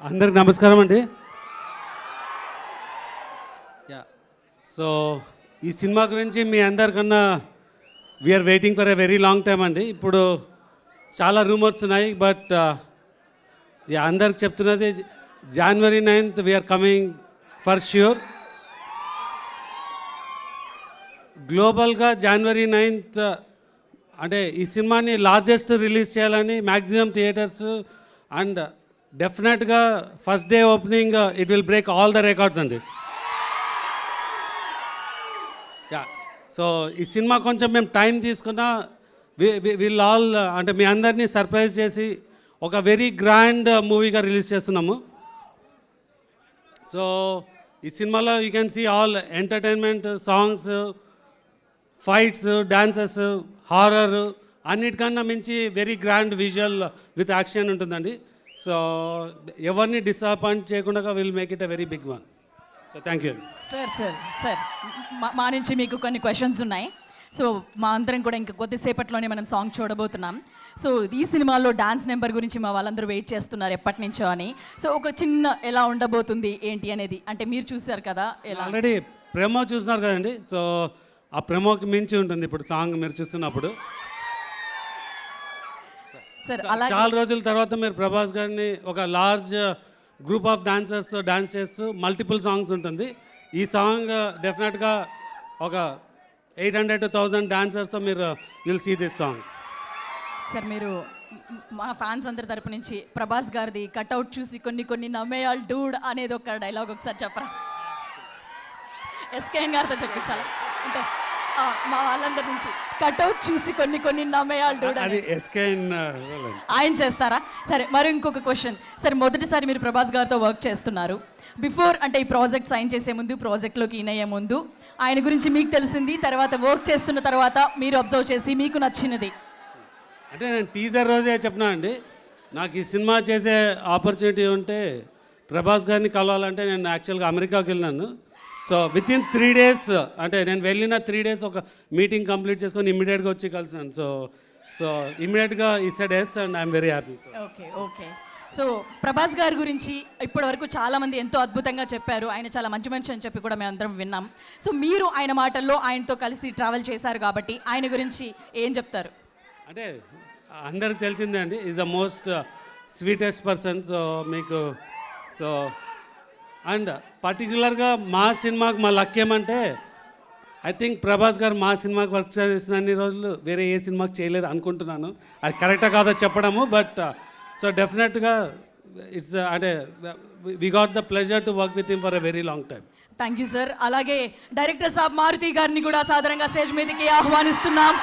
అందరికి నమస్కారం అండి. యా సో ఈ సినిమా గురించి మీ అందరికన్నా we are waiting for a very long time అండి. ఇప్పుడు చాలా రూమర్స్ ఉన్నాయి, బట్ అందరికి చెప్తున్నది January 9th we are coming for sure. గ్లోబల్గా January 9th అంటే ఈ సినిమాని లార్జెస్ట్ రిలీజ్ చేయాలని మ్యాక్సిమం థియేటర్స్ అండ్ డెఫినెట్గా first day opening it will break all the records అండి. యా సో ఈ సినిమా కొంచెం మేము టైం తీసుకున్నా విల్ ఆల్ అంటే మీ అందరినీ సర్ప్రైజ్ చేసి ఒక వెరీ గ్రాండ్ మూవీగా రిలీజ్ చేస్తున్నాము. సో ఈ సినిమాలో you can see all entertainment, songs, fights, dances, horror అన్నిటికన్నా మించి very grand visual with action ఉంటుందండి. సో ఎవరిని డిసప్పాయింట్ చేయకుండా will make it a very big one. So thank you. Sir మా నుంచి మీకు కొన్ని క్వశ్చన్స్ ఉన్నాయి. సో మా అందరం కూడా ఇంకా కొద్దిసేపట్లోనే మనం సాంగ్ చూడబోతున్నాం. సో ఈ సినిమాలో డాన్స్ నెంబర్ గురించి మా వాళ్ళందరూ వెయిట్ చేస్తున్నారు ఎప్పటి నుంచో అని. సో ఒక చిన్న ఎలా ఉండబోతుంది ఏంటి అనేది అంటే మీరు చూసారు కదా, ఎలా ఆల్రెడీ ప్రెమో చూస్తున్నారు కదండి. సో ఆ ప్రెమోకి మించి ఉంటుంది ఇప్పుడు సాంగ్ మీరు చూస్తున్నప్పుడు. సార్ అలా చాలా రోజుల తర్వాత మీరు ప్రభాస్ గారిని ఒక లార్జ్ గ్రూప్ ఆఫ్ డాన్సర్స్తో డాన్స్ చేస్తూ మల్టిపుల్ సాంగ్స్ ఉంటుంది. ఈ సాంగ్ డెఫినెట్గా ఒక 800 to 1000 డాన్సర్స్తో మీరు will see this song. Sir మీరు మా ఫ్యాన్స్ అందరి తరపు నుంచి ప్రభాస్ గారిది కట్అవుట్ చూసి కొన్ని నమ్మేయాల్ డూడ్ అనేది ఒక డైలాగ్ ఒకసారి చెప్పరా. ఎస్కేఎన్ గారితో చెప్పించాలి అంటే మా వాళ్ళందరి నుంచి కట్అవుట్ చూసి కొన్ని నమ్మేయాల్ డూడ్ అది ఎస్కేఎన్ ఆయన చేస్తారా? సరే, మరి ఇంకొక క్వశ్చన్. సరే, మొదటిసారి మీరు ప్రభాస్ గారితో వర్క్ చేస్తున్నారు. బిఫోర్ అంటే ఈ ప్రాజెక్ట్ సైన్ చేసే ముందు, ప్రాజెక్ట్లోకి ఇన్ అయ్యే ముందు ఆయన గురించి మీకు తెలిసింది, తర్వాత వర్క్ చేస్తున్న తర్వాత మీరు అబ్జర్వ్ చేసి మీకు నచ్చినది అంటే నేను టీజర్ రోజే చెప్పినా అండి, నాకు ఈ సినిమా చేసే ఆపర్చునిటీ ఉంటే ప్రభాస్ గారిని కలవాలంటే నేను యాక్చువల్గా అమెరికాకి వెళ్ళినాను. సో విత్ ఇన్ 3 days అంటే నేను వెళ్ళిన 3 days ఒక మీటింగ్ కంప్లీట్ చేసుకొని ఇమ్మీడియట్గా వచ్చి కలిసాను. సో ఇమ్మీడియట్గా ఈ said yes and I'm very happy. Okay. So Prabhas గారి గురించి ఇప్పటి వరకు చాలామంది ఎంతో అద్భుతంగా చెప్పారు. ఆయన చాలా మంచి మనిషి అని చెప్పి కూడా మేము అందరం విన్నాం. సో మీరు ఆయన మాటల్లో ఆయనతో కలిసి ట్రావెల్ చేశారు కాబట్టి ఆయన గురించి ఏం చెప్తారు? అంటే అందరికి తెలిసిందే అండి, is the most sweetest person. So మీకు సో అండ్ పర్టికులర్గా మా సినిమాకి మా లక్ ఏమంటే ఐ థింక్ ప్రభాస్ గారు మా సినిమాకి వర్క్ చేసిన అన్ని రోజులు వేరే ఏ సినిమాకి చేయలేదు అనుకుంటున్నాను. అది కరెక్టా కాదో చెప్పడము, బట్ సో డెఫినెట్గా ఇట్స్ అంటే we got the pleasure to work with him for a very long time. Thank you sir. అలాగే డైరెక్టర్ సాబ్ మారుతి గారిని కూడా సాధారణంగా స్టేజ్ మీదకి ఆహ్వానిస్తున్నాం.